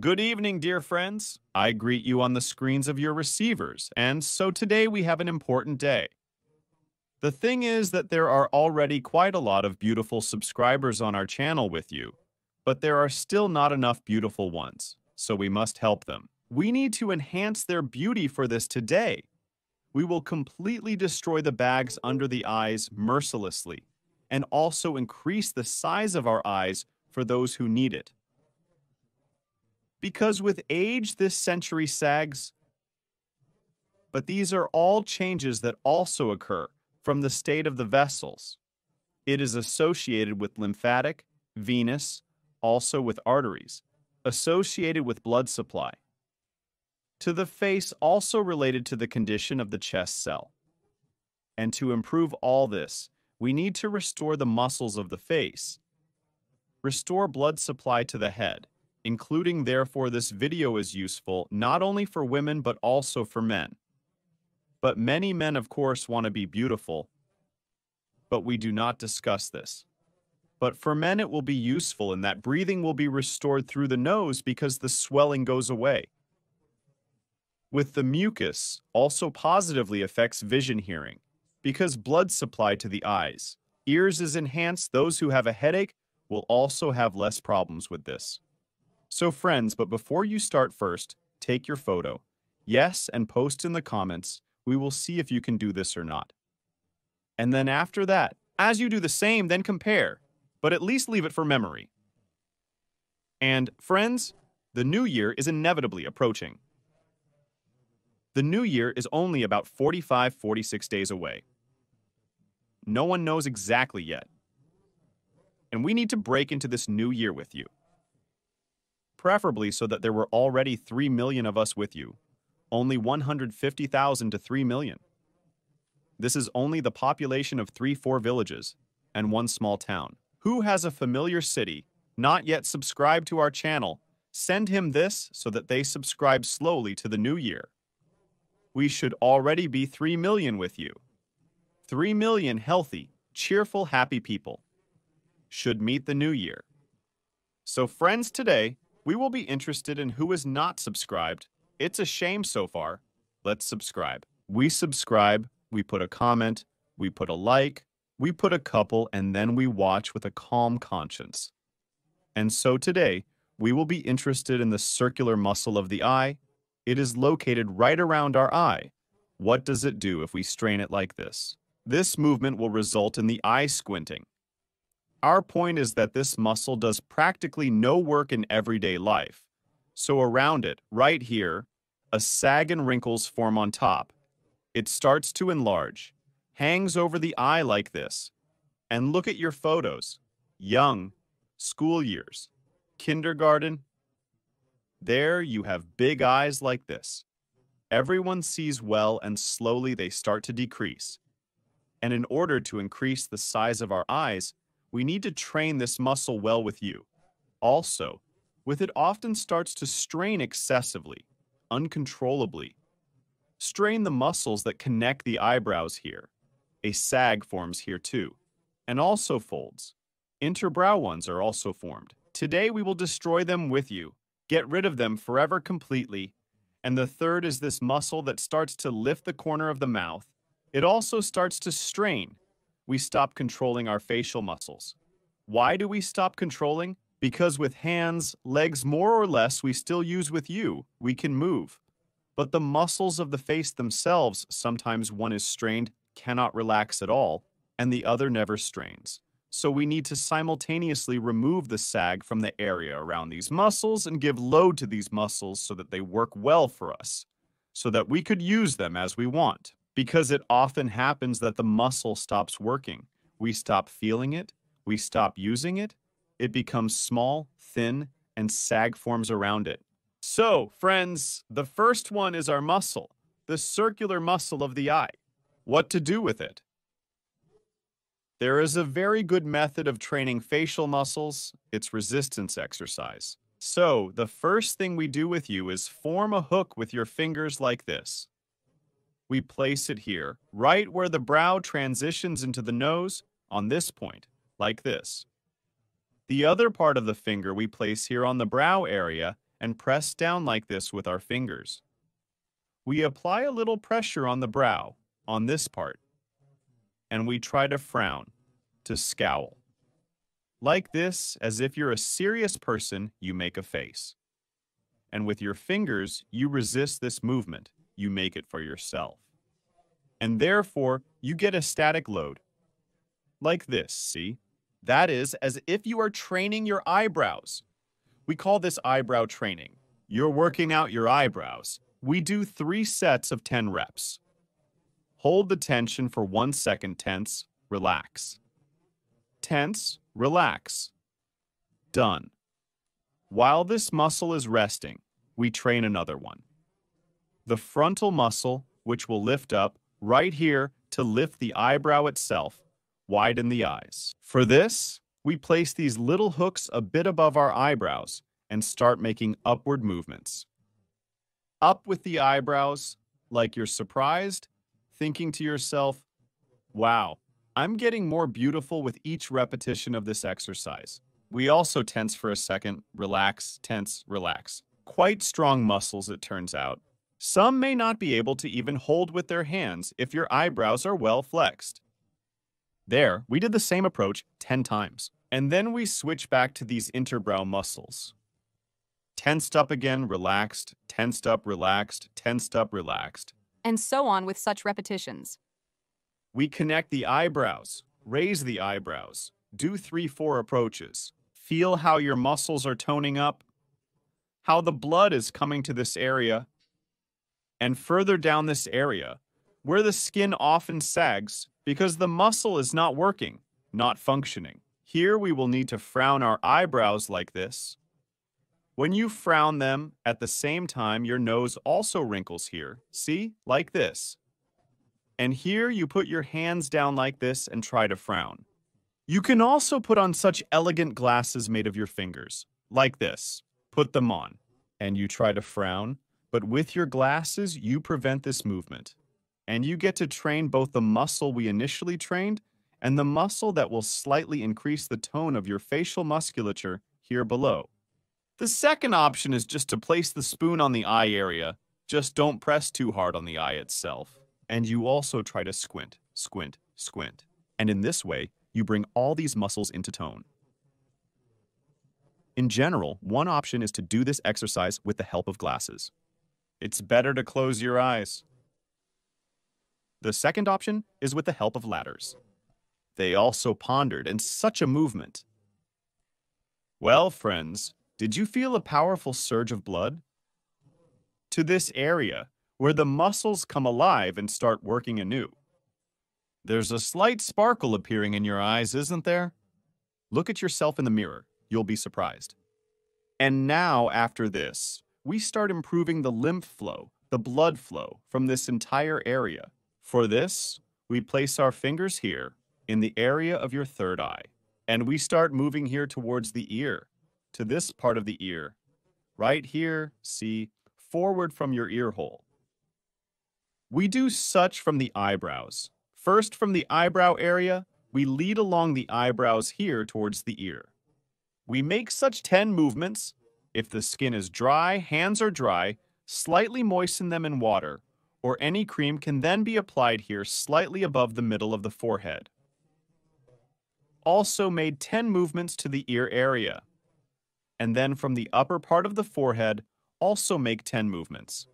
Good evening, dear friends. I greet you on the screens of your receivers, and so today we have an important day. The thing is that there are already quite a lot of beautiful subscribers on our channel with you, but there are still not enough beautiful ones, so we must help them. We need to enhance their beauty for this today. We will completely destroy the bags under the eyes mercilessly, and also increase the size of our eyes for those who need it. Because with age, this century sags, but these are all changes that also occur from the state of the vessels. It is associated with lymphatic, venous, also with arteries, associated with blood supply. To the face, also related to the condition of the chest cell. And to improve all this, we need to restore the muscles of the face, restore blood supply to the head, including therefore this video is useful not only for women but also for men. But many men of course want to be beautiful, but we do not discuss this. But for men it will be useful in that breathing will be restored through the nose because the swelling goes away. With the mucus also positively affects vision hearing because blood supply to the eyes, ears is enhanced. Those who have a headache will also have less problems with this. So friends, but before you start first, take your photo. Yes, and post in the comments. We will see if you can do this or not. And then after that, as you do the same, then compare, but at least leave it for memory. And friends, the new year is inevitably approaching. The new year is only about 46 days away. No one knows exactly yet. And we need to break into this new year with you. Preferably so that there were already 3 million of us with you. Only 150,000 to 3 million. This is only the population of 3-4 villages and one small town. Who has a familiar city, not yet subscribed to our channel, send him this so that they subscribe slowly to the new year. We should already be 3 million with you. 3 million healthy, cheerful, happy people should meet the new year. So friends, today, we will be interested in who is not subscribed. It's a shame so far. Let's subscribe. We subscribe, we put a comment, we put a like, we put a couple, and then we watch with a calm conscience. And so today, we will be interested in the circular muscle of the eye. It is located right around our eye. What does it do if we strain it like this? This movement will result in the eye squinting. Our point is that this muscle does practically no work in everyday life. So around it, right here, a sag and wrinkles form on top. It starts to enlarge, hangs over the eye like this. And look at your photos. Young, school years, kindergarten. There you have big eyes like this. Everyone sees well and slowly they start to decrease. And in order to increase the size of our eyes, we need to train this muscle well with you. Also, with it often starts to strain excessively, uncontrollably. Strain the muscles that connect the eyebrows here. A sag forms here too, and also folds. Interbrow ones are also formed. Today we will destroy them with you, get rid of them forever completely. And the third is this muscle that starts to lift the corner of the mouth. It also starts to strain. We stop controlling our facial muscles. Why do we stop controlling? Because with hands, legs more or less we still use with you, we can move. But the muscles of the face themselves, sometimes one is strained, cannot relax at all, and the other never strains. So we need to simultaneously remove the sag from the area around these muscles and give load to these muscles so that they work well for us, so that we could use them as we want. Because it often happens that the muscle stops working. We stop feeling it, we stop using it, it becomes small, thin, and sag forms around it. So, friends, the first one is our muscle, the circular muscle of the eye. What to do with it? There is a very good method of training facial muscles. It's resistance exercise. So, the first thing we do with you is form a hook with your fingers like this. We place it here, right where the brow transitions into the nose, on this point, like this. The other part of the finger we place here on the brow area, and press down like this with our fingers. We apply a little pressure on the brow, on this part, and we try to frown, to scowl. Like this, as if you're a serious person, you make a face. And with your fingers, you resist this movement. You make it for yourself. And therefore, you get a static load. Like this, see? That is as if you are training your eyebrows. We call this eyebrow training. You're working out your eyebrows. We do 3 sets of 10 reps. Hold the tension for 1 second, tense, relax. Tense, relax. Done. While this muscle is resting, we train another one. The frontal muscle, which will lift up right here to lift the eyebrow itself, widen the eyes. For this, we place these little hooks a bit above our eyebrows and start making upward movements. Up with the eyebrows, like you're surprised, thinking to yourself, wow, I'm getting more beautiful with each repetition of this exercise. We also tense for a second, relax, tense, relax. Quite strong muscles, it turns out. Some may not be able to even hold with their hands if your eyebrows are well flexed. There, we did the same approach 10 times. And then we switch back to these interbrow muscles. Tensed up again, relaxed, tensed up, relaxed, tensed up, relaxed. And so on with such repetitions. We connect the eyebrows, raise the eyebrows, do 3-4 approaches. Feel how your muscles are toning up, how the blood is coming to this area, and further down this area, where the skin often sags because the muscle is not working, not functioning. Here we will need to frown our eyebrows like this. When you frown them, at the same time, your nose also wrinkles here. See? Like this. And here you put your hands down like this and try to frown. You can also put on such elegant glasses made of your fingers, like this. Put them on, and you try to frown, but with your glasses, you prevent this movement. And you get to train both the muscle we initially trained and the muscle that will slightly increase the tone of your facial musculature here below. The second option is just to place the spoon on the eye area. Just don't press too hard on the eye itself. And you also try to squint, squint, squint. And in this way, you bring all these muscles into tone. In general, one option is to do this exercise with the help of glasses. It's better to close your eyes. The second option is with the help of ladders. They also pondered in such a movement. Well, friends, did you feel a powerful surge of blood? To this area, where the muscles come alive and start working anew. There's a slight sparkle appearing in your eyes, isn't there? Look at yourself in the mirror. You'll be surprised. And now, after this, we start improving the lymph flow, the blood flow from this entire area. For this, we place our fingers here in the area of your third eye, and we start moving here towards the ear, to this part of the ear. Right here, see, forward from your ear hole. We do such from the eyebrows. First, from the eyebrow area, we lead along the eyebrows here towards the ear. We make such 10 movements. If the skin is dry, hands are dry, slightly moisten them in water, or any cream can then be applied here slightly above the middle of the forehead. Also made 10 movements to the ear area. And then from the upper part of the forehead, also make 10 movements.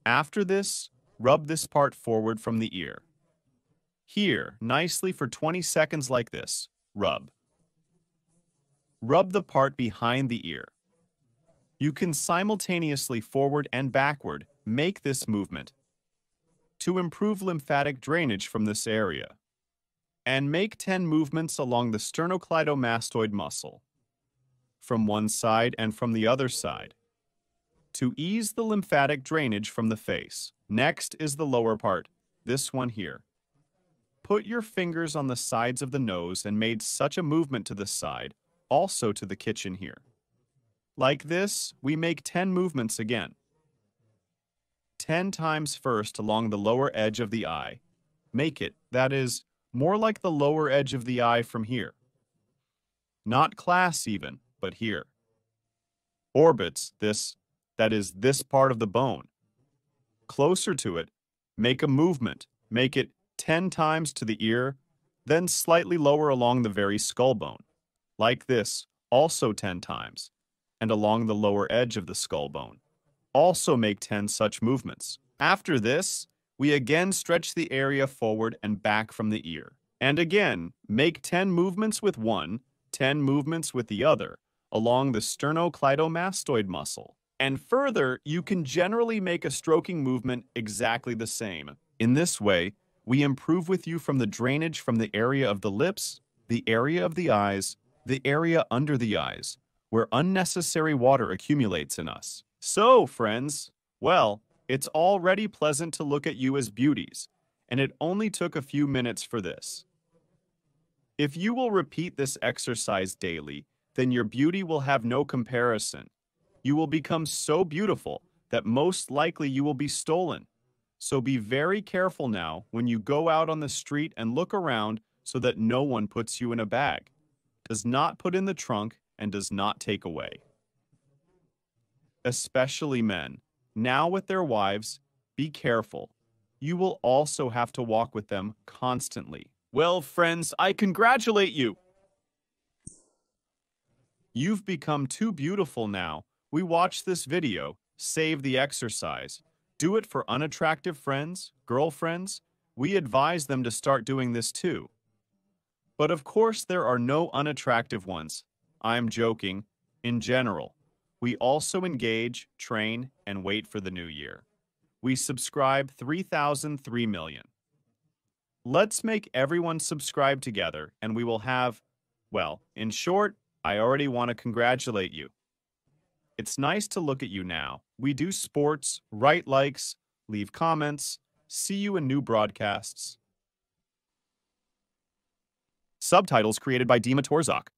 After this, rub this part forward from the ear. Here, nicely for 20 seconds like this. Rub. Rub the part behind the ear. You can simultaneously forward and backward make this movement to improve lymphatic drainage from this area. And make 10 movements along the sternocleidomastoid muscle, from one side and from the other side, to ease the lymphatic drainage from the face. Next is the lower part, this one here. Put your fingers on the sides of the nose and made such a movement to the side, also to the kitchen here. Like this, we make 10 movements again. 10 times first along the lower edge of the eye. Make it, that is, more like the lower edge of the eye from here. Not class even, but here. orbits that is this part of the bone. Closer to it, make a movement. Make it 10 times to the ear, then slightly lower along the very skull bone. Like this, also 10 times, and along the lower edge of the skull bone. Also make 10 such movements. After this, we again stretch the area forward and back from the ear. And again, make 10 movements with one, 10 movements with the other, along the sternocleidomastoid muscle. And further, you can generally make a stroking movement exactly the same. In this way, we improve with you from the drainage from the area of the lips, the area of the eyes, the area under the eyes, where unnecessary water accumulates in us. So, friends, well, it's already pleasant to look at you as beauties, and it only took a few minutes for this. If you will repeat this exercise daily, then your beauty will have no comparison. You will become so beautiful that most likely you will be stolen. So be very careful now when you go out on the street and look around so that no one puts you in a bag, does not put in the trunk, and does not take away. Especially men, now with their wives, be careful. You will also have to walk with them constantly. Well, friends, I congratulate you. You've become too beautiful now. We watch this video, save the exercise. Do it for unattractive friends, girlfriends. We advise them to start doing this too. But of course, there are no unattractive ones. I'm joking. In general, we also engage, train, and wait for the new year. We subscribe 3,003 million. Let's make everyone subscribe together, and we will have, well, in short, I already want to congratulate you. It's nice to look at you now. We do sports, write likes, leave comments, see you in new broadcasts. Subtitles created by Dima Torzak.